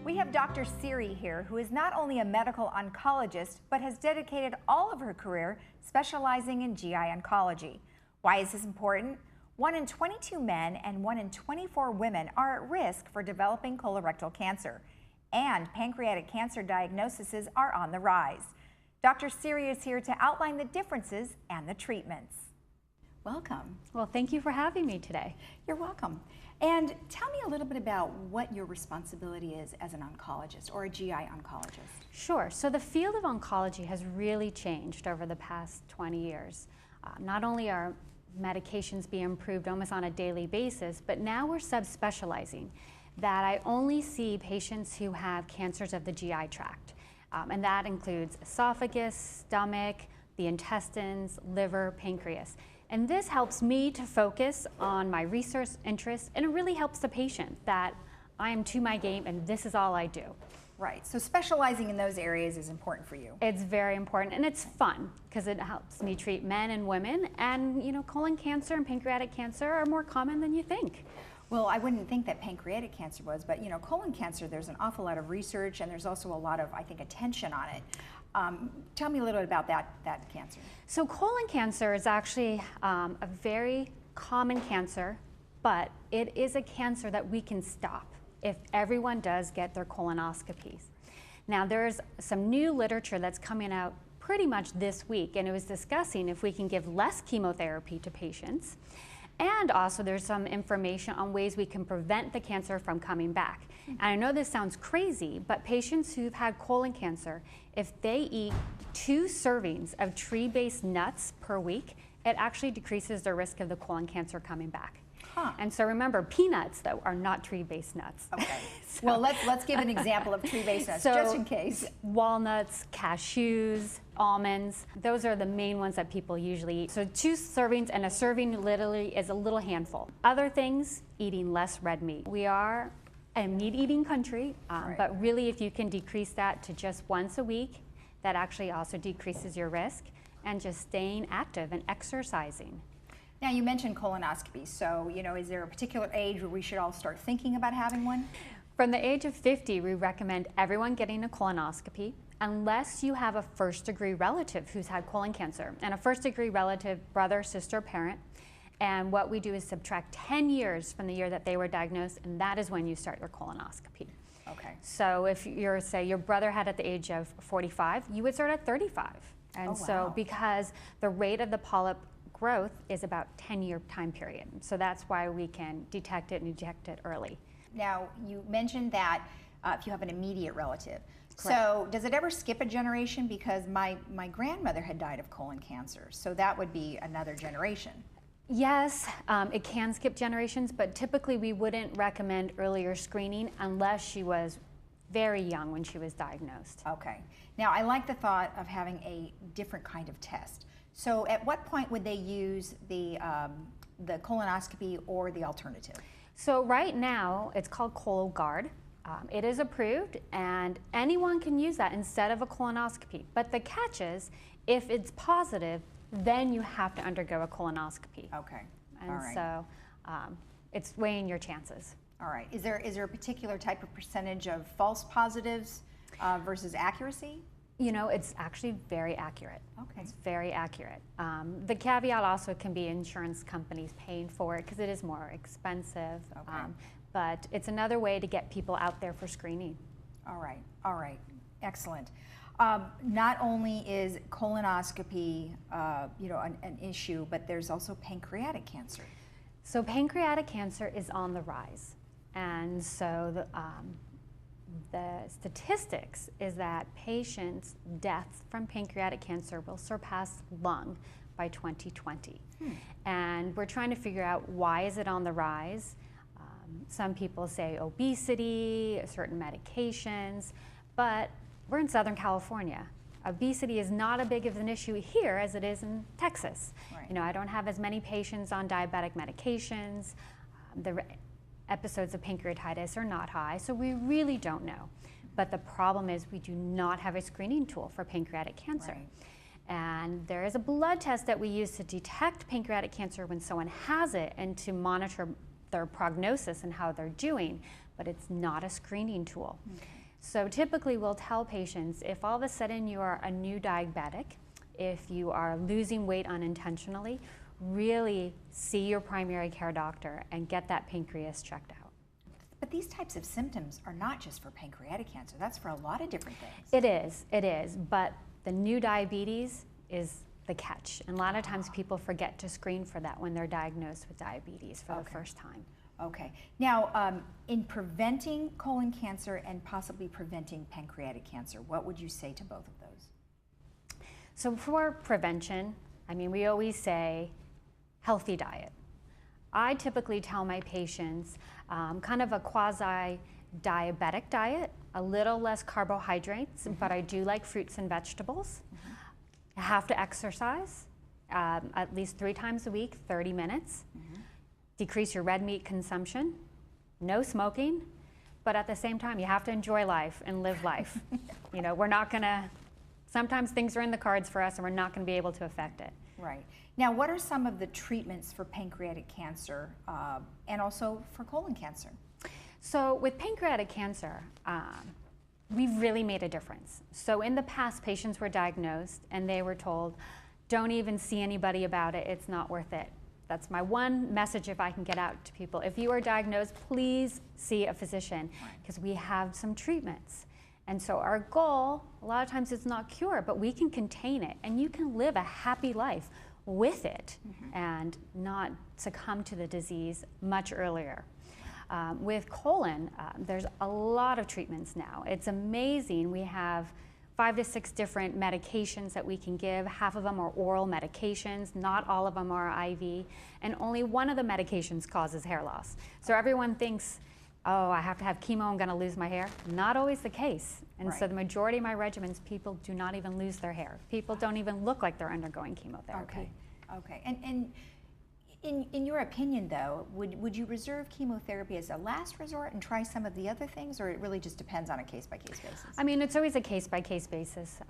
Speaker 2: We have Dr. Siri here, who is not only a medical oncologist, but has dedicated all of her career specializing in GI oncology. Why is this important? 1 in 22 men and 1 in 24 women are at risk for developing colorectal cancer, and pancreatic cancer diagnoses are on the rise. Dr. Siri is here to outline the differences and the treatments.
Speaker 18: Welcome. Well, thank you for having me today.
Speaker 2: You're welcome. And tell me a little bit about what your responsibility is as an oncologist or a GI oncologist.
Speaker 18: Sure. So the field of oncology has really changed over the past 20 years. Not only are medications being improved almost on a daily basis, but now we're subspecializing. That I only see patients who have cancers of the GI tract. And that includes esophagus, stomach, the intestines, liver, pancreas. And this helps me to focus on my research interests, and it really helps the patient that I am to my game and this is all I do.
Speaker 2: Right, so specializing in those areas is important for you.
Speaker 18: It's very important, and it's fun because it helps me treat men and women, and colon cancer and pancreatic cancer are more common than you think.
Speaker 2: Well, I wouldn't think that pancreatic cancer was, but colon cancer, there's an awful lot of research, and there's also a lot of, I think, attention on it. Tell me a little bit about that cancer.
Speaker 18: So colon cancer is actually a very common cancer, but it is a cancer that we can stop if everyone does get their colonoscopies. Now there's some new literature that's coming out pretty much this week, and it was discussing if we can give less chemotherapy to patients. And also there's some information on ways we can prevent the cancer from coming back. And I know this sounds crazy, but patients who've had colon cancer, if they eat 2 servings of tree-based nuts per week, it actually decreases their risk of the colon cancer coming back. And so remember, peanuts, though, are not tree-based nuts.
Speaker 2: Okay. Well, let's give an example of tree-based nuts, just in case.
Speaker 18: Walnuts, cashews, almonds, those are the main ones that people usually eat. So 2 servings, and a serving literally is a little handful. Other things, eating less red meat. We are a meat-eating country, but really if you can decrease that to just once a week, that actually also decreases your risk, and just staying active and exercising.
Speaker 2: Now, you mentioned colonoscopy, so, is there a particular age where we should all start thinking about having one?
Speaker 18: From the age of 50, we recommend everyone getting a colonoscopy unless you have a first-degree relative who's had colon cancer, and a first-degree relative, brother, sister, parent. And what we do is subtract 10 years from the year that they were diagnosed, and that is when you start your colonoscopy.
Speaker 2: Okay.
Speaker 18: So if say your brother had at the age of 45, you would start at 35. And so because the rate of the polyp growth is about 10-year time period. So that's why we can detect it and eject it early.
Speaker 2: Now, you mentioned that if you have an immediate relative.
Speaker 18: Correct.
Speaker 2: So does it ever skip a generation? Because my grandmother had died of colon cancer, so that would be another generation.
Speaker 18: Yes, it can skip generations, but typically we wouldn't recommend earlier screening unless she was very young when she was diagnosed.
Speaker 2: Okay. Now, I like the thought of having a different kind of test. So at what point would they use the colonoscopy or the alternative?
Speaker 18: So right now, it's called Cologuard. It is approved, and anyone can use that instead of a colonoscopy. But the catch is, if it's positive, then you have to undergo a colonoscopy.
Speaker 2: Okay.
Speaker 18: And
Speaker 2: all right.
Speaker 18: so it's weighing your chances.
Speaker 2: All right. Is there a particular type of percentage of false positives versus accuracy?
Speaker 18: It's actually very accurate.
Speaker 2: Okay.
Speaker 18: It's very accurate. The caveat also can be insurance companies paying for it because it is more expensive.
Speaker 2: Okay.
Speaker 18: But it's another way to get people out there for screening.
Speaker 2: All right. All right. Excellent. Not only is colonoscopy, an issue, but there's also pancreatic cancer.
Speaker 18: So pancreatic cancer is on the rise, and so the statistics is that patients' deaths from pancreatic cancer will surpass lung by 2020. And we're trying to figure out why is it on the rise. Some people say obesity, certain medications, but we're in Southern California. Obesity is not as big of an issue here as it is in Texas.
Speaker 2: Right.
Speaker 18: I don't have as many patients on diabetic medications. The episodes of pancreatitis are not high, so we really don't know. But the problem is we do not have a screening tool for pancreatic cancer.
Speaker 2: Right.
Speaker 18: And there is a blood test that we use to detect pancreatic cancer when someone has it and to monitor their prognosis and how they're doing, but it's not a screening tool.
Speaker 2: Okay.
Speaker 18: So typically we'll tell patients if all of a sudden you are a new diabetic, if you are losing weight unintentionally, really see your primary care doctor and get that pancreas checked out.
Speaker 2: But these types of symptoms are not just for pancreatic cancer. That's for a lot of different things.
Speaker 18: It is, but the new diabetes is the catch. And a lot of times people forget to screen for that when they're diagnosed with diabetes for the first time.
Speaker 2: Okay. Now, in preventing colon cancer and possibly preventing pancreatic cancer, what would you say to both of those?
Speaker 18: So for prevention, we always say healthy diet. I typically tell my patients kind of a quasi-diabetic diet, a little less carbohydrates, but I do like fruits and vegetables. I have to exercise at least 3 times a week, 30 minutes. Decrease your red meat consumption, no smoking, but at the same time, you have to enjoy life and live life. We're not gonna, sometimes things are in the cards for us and we're not gonna be able to affect it.
Speaker 2: Right. Now, what are some of the treatments for pancreatic cancer and also for colon cancer?
Speaker 18: So with pancreatic cancer, we've really made a difference. So in the past, patients were diagnosed and they were told, don't even see anybody about it, it's not worth it. That's my one message if I can get out to people. If you are diagnosed, please see a physician because we have some treatments. And so our goal, a lot of times it's not cure, but we can contain it and you can live a happy life with it and not succumb to the disease much earlier. With colon, there's a lot of treatments now. It's amazing. We have 5 to 6 different medications that we can give. Half of them are oral medications, not all of them are IV, and only one of the medications causes hair loss. So everyone thinks, oh, I have to have chemo, I'm gonna lose my hair. Not always the case. And so the majority of my regimens, people do not even lose their hair. People don't even look like they're undergoing chemotherapy.
Speaker 2: Okay. And in your opinion, though, would you reserve chemotherapy as a last resort and try some of the other things, or it really just depends on a case-by-case basis?
Speaker 18: I mean, it's always a case-by-case basis.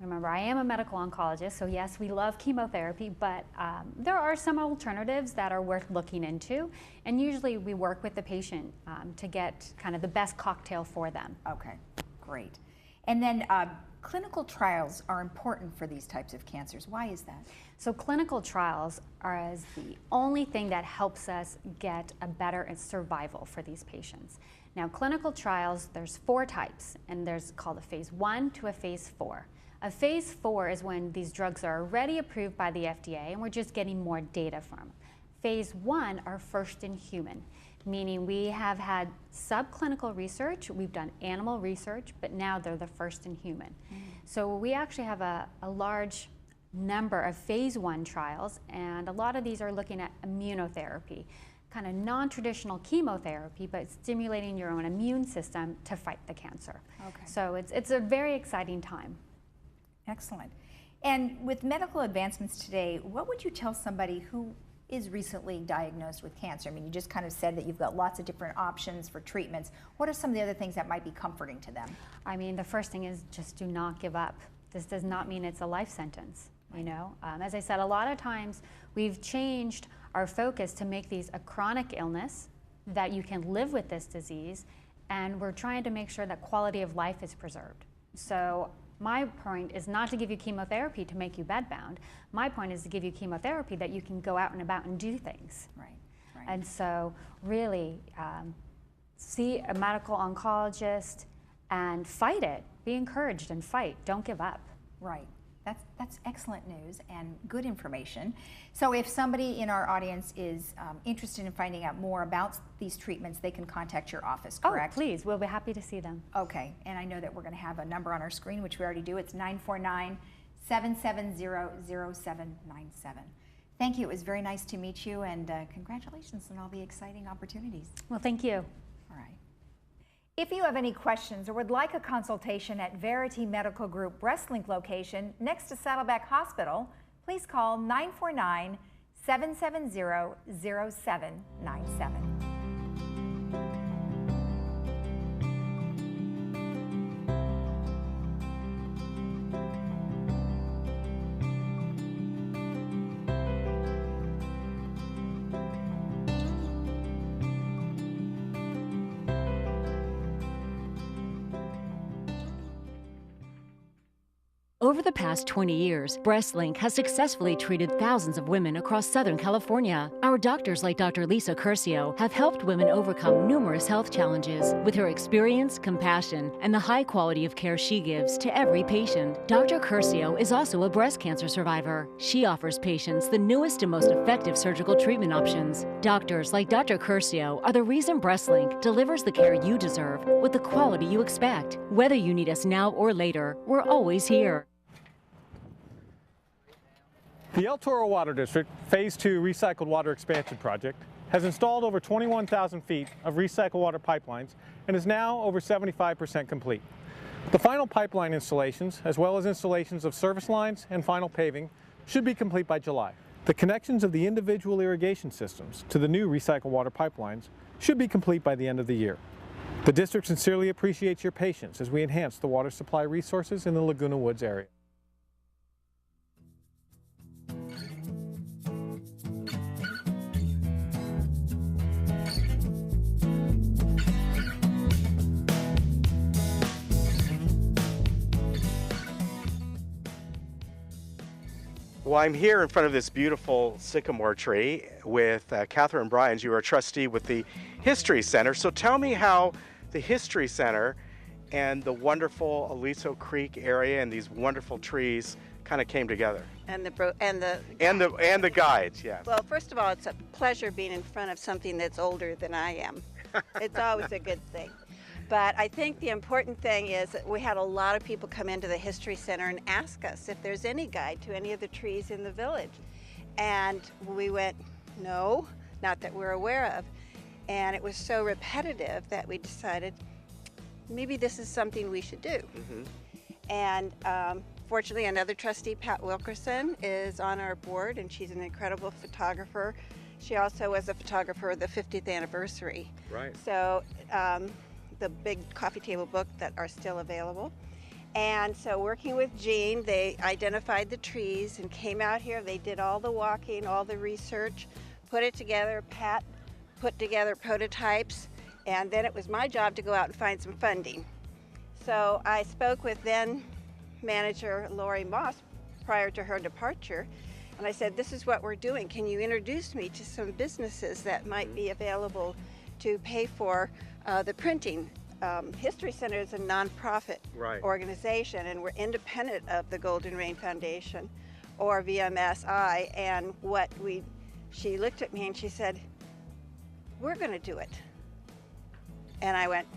Speaker 18: Remember, I am a medical oncologist, so yes, we love chemotherapy, but there are some alternatives that are worth looking into, and usually we work with the patient to get kind of the best cocktail for them.
Speaker 2: Okay, great. And then clinical trials are important for these types of cancers. Why is that?
Speaker 18: So clinical trials are the only thing that helps us get a better survival for these patients. Now, clinical trials, there's 4 types, and there's called a phase 1 to a phase 4. A phase 4 is when these drugs are already approved by the FDA and we're just getting more data from them. Phase 1 are first in human, meaning we have had subclinical research, we've done animal research, but now they're the first in human. So we actually have a large number of phase 1 trials, and a lot of these are looking at immunotherapy, kind of non-traditional chemotherapy, but stimulating your own immune system to fight the cancer.
Speaker 2: Okay.
Speaker 18: So it's a very exciting time.
Speaker 2: Excellent. And with medical advancements today, what would you tell somebody who is recently diagnosed with cancer? I mean, you just kind of said that you've got lots of different options for treatments. What are some of the other things that might be comforting to them?
Speaker 18: I mean, the first thing is just do not give up. This does not mean it's a life sentence, you know? As I said, a lot of times we've changed our focus to make these a chronic illness, that you can live with this disease, and we're trying to make sure that quality of life is preserved. So my point is not to give you chemotherapy to make you bedbound. My point is to give you chemotherapy that you can go out and about and do things.
Speaker 2: Right.
Speaker 18: And so really see a medical oncologist and fight it. Be encouraged and fight. Don't give up.
Speaker 2: Right. That's excellent news and good information. So if somebody in our audience is interested in finding out more about these treatments, they can contact your office, correct?
Speaker 18: Oh, please. We'll be happy to see them.
Speaker 2: Okay. And I know that we're going to have a number on our screen, which we already do. It's 949-770-0797. Thank you. It was very nice to meet you, and congratulations on all the exciting opportunities.
Speaker 18: Well, thank you.
Speaker 2: All right. If you have any questions or would like a consultation at Verity Medical Group Breastlink location next to Saddleback Hospital, please call 949-770-0797.
Speaker 19: Over the past 20 years, Breastlink has successfully treated thousands of women across Southern California. Our doctors like Dr. Lisa Curcio have helped women overcome numerous health challenges. With her experience, compassion, and the high quality of care she gives to every patient, Dr. Curcio is also a breast cancer survivor. She offers patients the newest and most effective surgical treatment options. Doctors like Dr. Curcio are the reason Breastlink delivers the care you deserve with the quality you expect. Whether you need us now or later, we're always here.
Speaker 20: The El Toro Water District Phase 2 Recycled Water Expansion Project has installed over 21,000 feet of recycled water pipelines and is now over 75% complete. The final pipeline installations, as well as installations of service lines and final paving, should be complete by July. The connections of the individual irrigation systems to the new recycled water pipelines should be complete by the end of the year. The district sincerely appreciates your patience as we enhance the water supply resources in the Laguna Woods area.
Speaker 1: Well, I'm here in front of this beautiful sycamore tree with Catherine Bryans. You are a trustee with the History Center. So tell me how the History Center and the wonderful Aliso Creek area and these wonderful trees kind of came together.
Speaker 21: And the
Speaker 1: guides, yes.
Speaker 21: Well, first of all, it's a pleasure being in front of something that's older than I am. It's always a good thing. But I think the important thing is that we had a lot of people come into the History Center and ask us if there's any guide to any of the trees in the village. And we went, no, not that we're aware of. And it was so repetitive that we decided maybe this is something we should do. And fortunately, another trustee, Pat Wilkerson, is on our board, and she's an incredible photographer. She also was a photographer of the 50th anniversary.
Speaker 1: Right.
Speaker 21: So the big coffee table book that are still available. And so working with Jean, they identified the trees and came out here. They did all the walking, all the research, put it together. Pat put together prototypes, and then it was my job to go out and find some funding. So I spoke with then manager Lori Moss prior to her departure, and I said, this is what we're doing. Can you introduce me to some businesses that might be available to pay for the printing? History Center is a nonprofit organization, and we're independent of the Golden Rain Foundation or VMSI. And she looked at me and she said, we're going to do it. And I went,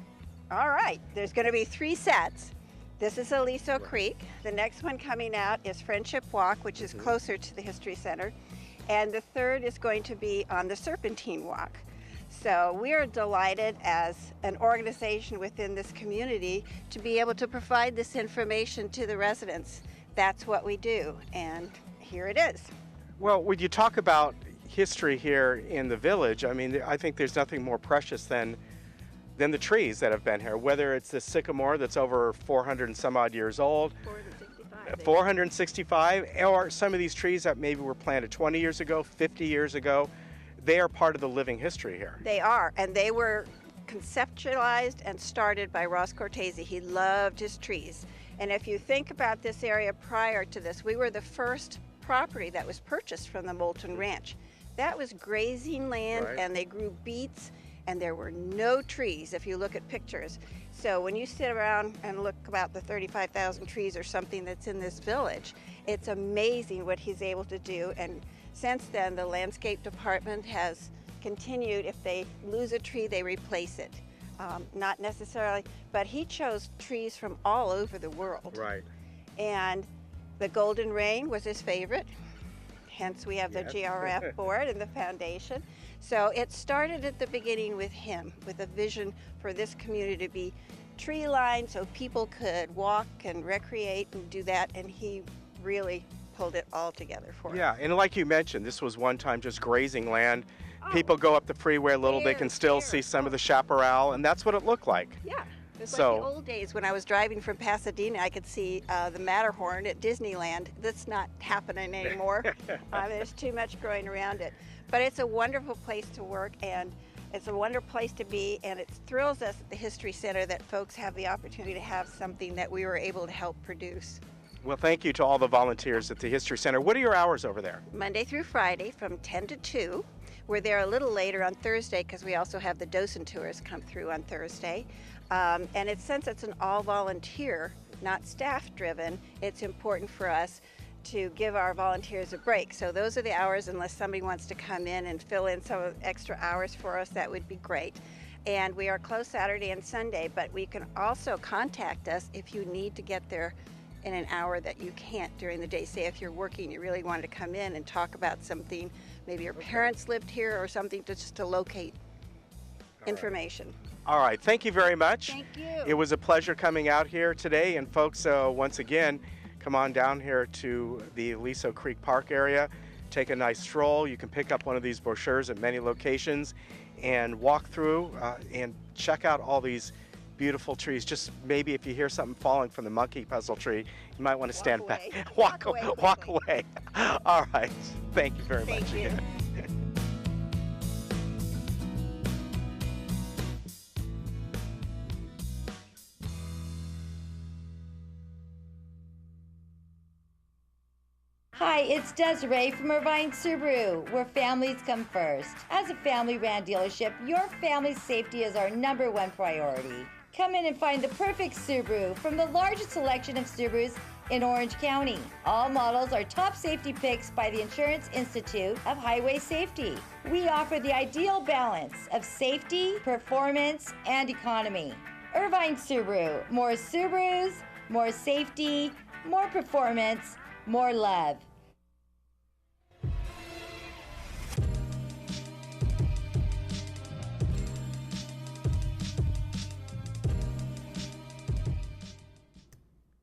Speaker 21: all right, there's going to be 3 sets. This is Aliso Creek. The next one coming out is Friendship Walk, which is closer to the History Center. And the third is going to be on the Serpentine Walk. So we are delighted as an organization within this community to be able to provide this information to the residents. That's what we do, and here it is.
Speaker 1: Well, when you talk about history here in the village, I mean, I think there's nothing more precious than the trees that have been here, whether it's the sycamore that's over 400 and some odd years old, 465, or some of these trees that maybe were planted 20 years ago, 50 years ago. They are part of the living history here.
Speaker 21: They are, and they were conceptualized and started by Ross Cortese. He loved his trees. And if you think about this area prior to this, we were the first property that was purchased from the Moulton Ranch. That was grazing land, and they grew beets, and there were no trees if you look at pictures. So when you sit around and look about the 35,000 trees or something that's in this village, it's amazing what he's able to do. And since then, the landscape department has continued. If they lose a tree, they replace it. Not necessarily, but he chose trees from all over the world.
Speaker 1: Right.
Speaker 21: And the Golden Rain was his favorite. Hence, we have the GRF board and the foundation. So it started at the beginning with him, with a vision for this community to be tree lined so people could walk and recreate and do that. And he really pulled it all together for us.
Speaker 1: Yeah, and like you mentioned, this was one time just grazing land. People go up the freeway a little, they can still see some of the chaparral, and that's what it looked like.
Speaker 21: Yeah, it's like the old days when I was driving from Pasadena, I could see the Matterhorn at Disneyland. That's not happening anymore. There's too much growing around it. But it's a wonderful place to work, and it's a wonderful place to be, and it thrills us at the History Center that folks have the opportunity to have something that we were able to help produce.
Speaker 1: Well, thank you to all the volunteers at the History Center. What are your hours over there?
Speaker 21: Monday through Friday from 10 to 2. We're there a little later on Thursday because we also have the docent tours come through on Thursday. And since it's an all-volunteer, not staff-driven, it's important for us to give our volunteers a break. So those are the hours, unless somebody wants to come in and fill in some extra hours for us, that would be great. And we are closed Saturday and Sunday, but we can also contact us if you need to get there in an hour that you can't during the day. Say if you're working, you really wanted to come in and talk about something, maybe your parents lived here or something, just to locate information.
Speaker 1: All right, thank you very much.
Speaker 21: Thank you.
Speaker 1: It was a pleasure coming out here today, and folks, once again, come on down here to the Aliso Creek Park area, take a nice stroll. You can pick up one of these brochures at many locations and walk through and check out all these beautiful trees. Just maybe if you hear something falling from the monkey puzzle tree, you might want to stand back. Walk away. All right. Thank you very much again.
Speaker 21: Hi,
Speaker 3: it's Desiree from Irvine Subaru, where families come first. As a family-ran dealership, your family's safety is our #1 priority. Come in and find the perfect Subaru from the largest selection of Subarus in Orange County. All models are top safety picks by the Insurance Institute of Highway Safety. We offer the ideal balance of safety, performance, and economy. Irvine Subaru, more Subarus, more safety, more performance, more love.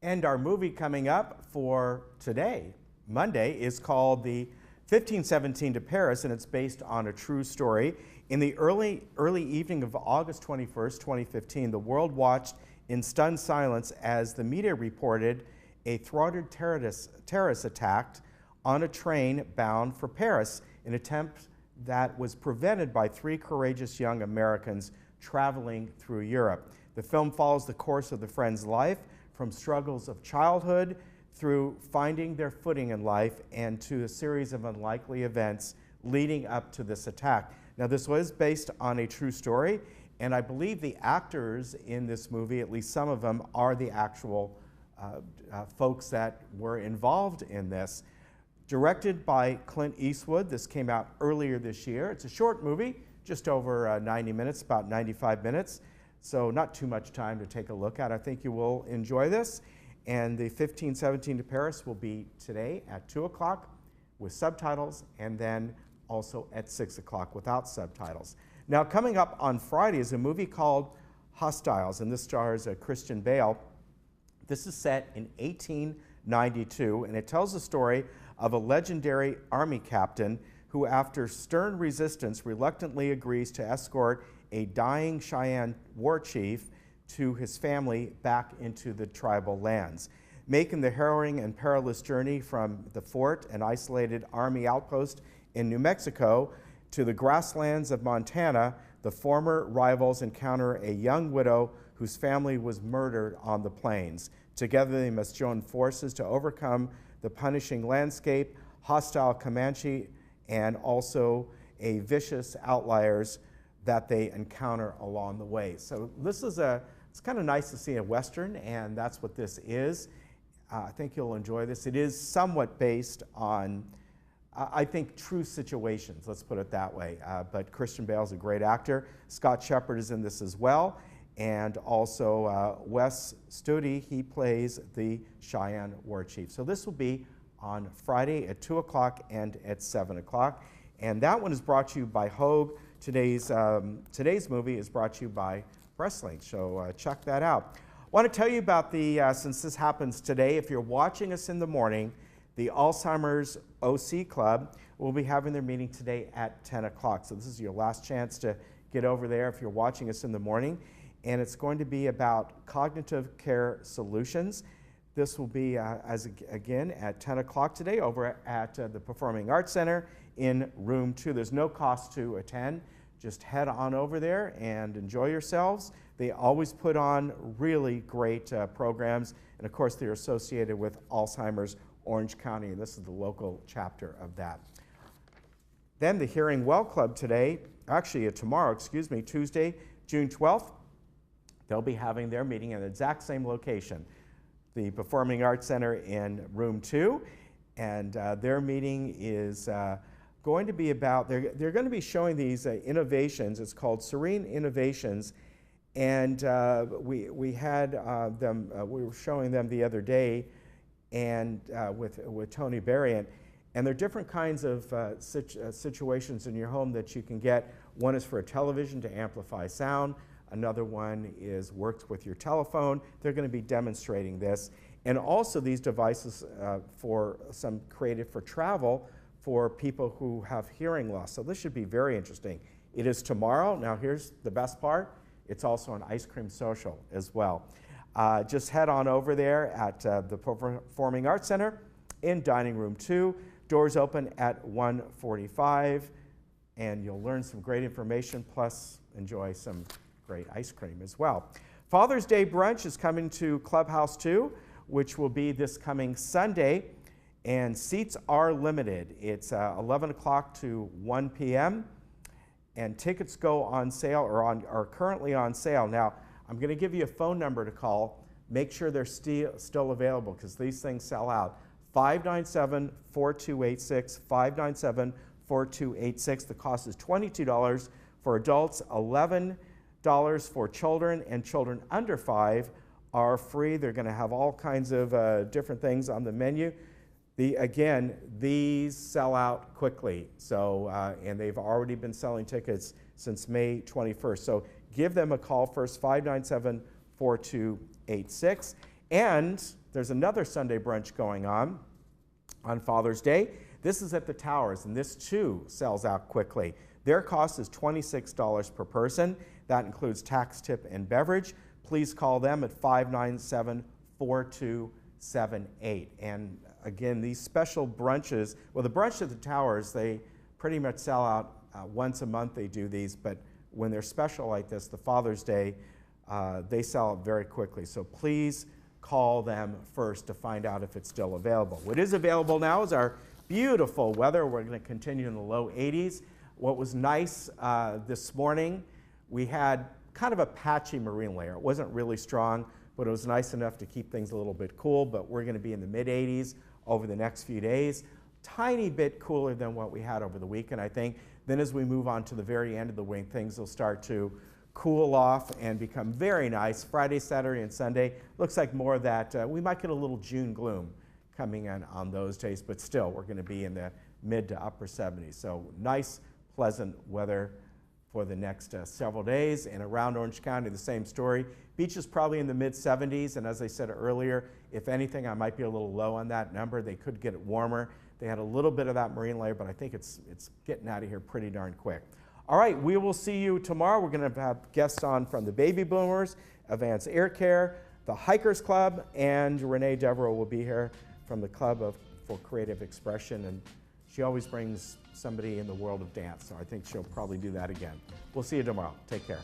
Speaker 1: And our movie coming up for today, Monday, is called The 1517 to Paris, and it's based on a true story. In the early evening of August 21st, 2015, the world watched in stunned silence as the media reported a thwarted terrorist attack on a train bound for Paris, an attempt that was prevented by 3 courageous young Americans traveling through Europe. The film follows the course of the friends' life from struggles of childhood through finding their footing in life and to a series of unlikely events leading up to this attack. Now, this was based on a true story, and I believe the actors in this movie, at least some of them, are the actual folks that were involved in this. Directed by Clint Eastwood, this came out earlier this year. It's a short movie, just over 90 minutes, about 95 minutes, so not too much time to take a look at. I think you will enjoy this. And the 1517 to Paris will be today at 2 o'clock with subtitles, and then also at 6 o'clock without subtitles. Now, coming up on Friday is a movie called Hostiles, and this stars Christian Bale. This is set in 1892, and it tells the story of a legendary army captain who, after stern resistance, reluctantly agrees to escort a dying Cheyenne war chief to his family back into the tribal lands. Making the harrowing and perilous journey from the fort, an isolated army outpost in New Mexico, to the grasslands of Montana, the former rivals encounter a young widow whose family was murdered on the plains. Together they must join forces to overcome the punishing landscape, hostile Comanche, and also a vicious outliers that they encounter along the way. So this is it's kind of nice to see a Western, and that's what this is. I think you'll enjoy this. It is somewhat based on, I think, true situations, let's put it that way. But Christian Bale's a great actor. Scott Shepherd is in this as well. And also Wes Studi, he plays the Cheyenne War Chief. So this will be on Friday at 2 o'clock and at 7 o'clock. And that one is brought to you by Hogue. Today's movie is brought to you by Breastlink, so check that out. I want to tell you about since this happens today, if you're watching us in the morning, the Alzheimer's OC Club will be having their meeting today at 10 o'clock. So this is your last chance to get over there if you're watching us in the morning. And it's going to be about cognitive care solutions. This will be, again, at 10 o'clock today over at the Performing Arts Center in room 2. There's no cost to attend. Just head on over there and enjoy yourselves. They always put on really great programs, and of course they're associated with Alzheimer's Orange County, and this is the local chapter of that. Then the Hearing Well Club tomorrow, Tuesday, June 12th, they'll be having their meeting in the exact same location, the Performing Arts Center in room 2, and their meeting is going to be about, they're going to be showing these innovations. It's called Serene Innovations, and we were showing them the other day, and with Tony Berrient, and there are different kinds of situations in your home that you can get. One is for a television to amplify sound. Another one works with your telephone. They're going to be demonstrating this, and also these devices for some created for travel, for people who have hearing loss. So this should be very interesting. It is tomorrow. Now here's the best part. It's also an ice cream social as well. Just head on over there at the Performing Arts Center in Dining Room 2. Doors open at 1:45, and you'll learn some great information, plus enjoy some great ice cream as well. Father's Day brunch is coming to Clubhouse 2, which will be this coming Sunday. And seats are limited. It's 11 o'clock to 1 p.m. and tickets go on sale or are currently on sale. Now, I'm going to give you a phone number to call. Make sure they're still available because these things sell out. 597-4286, 597-4286. The cost is $22 for adults, $11 for children, and children under 5 are free. They're going to have all kinds of different things on the menu. Again, these sell out quickly, so and they've already been selling tickets since May 21st. So give them a call first, 597-4286. And there's another Sunday brunch going on Father's Day. This is at the Towers, and this too sells out quickly. Their cost is $26 per person. That includes tax, tip, and beverage. Please call them at 597-4278. And again, these special brunches, well, the brunch at the Towers, they pretty much sell out once a month. They do these, but when they're special like this, the Father's Day, they sell out very quickly. So please call them first to find out if it's still available. What is available now is our beautiful weather. We're going to continue in the low 80s. What was nice this morning, we had kind of a patchy marine layer. It wasn't really strong, but it was nice enough to keep things a little bit cool, but we're going to be in the mid 80s over the next few days. Tiny bit cooler than what we had over the weekend, I think. Then as we move on to the very end of the week, things will start to cool off and become very nice. Friday, Saturday, and Sunday looks like more of that. We might get a little June gloom coming in on those days, but still we're going to be in the mid to upper 70s. So nice, pleasant weather for the next several days. And around Orange County, the same story. Beach is probably in the mid 70s, and as I said earlier, if anything, I might be a little low on that number. They could get it warmer. They had a little bit of that marine layer, but I think it's getting out of here pretty darn quick. All right, we will see you tomorrow. We're going to have guests on from the Baby Boomers, Advanced Air Care, the Hikers Club, and Renee Devereaux will be here from the Club for Creative Expression, and she always brings somebody in the world of dance, so I think she'll probably do that again. We'll see you tomorrow. Take care.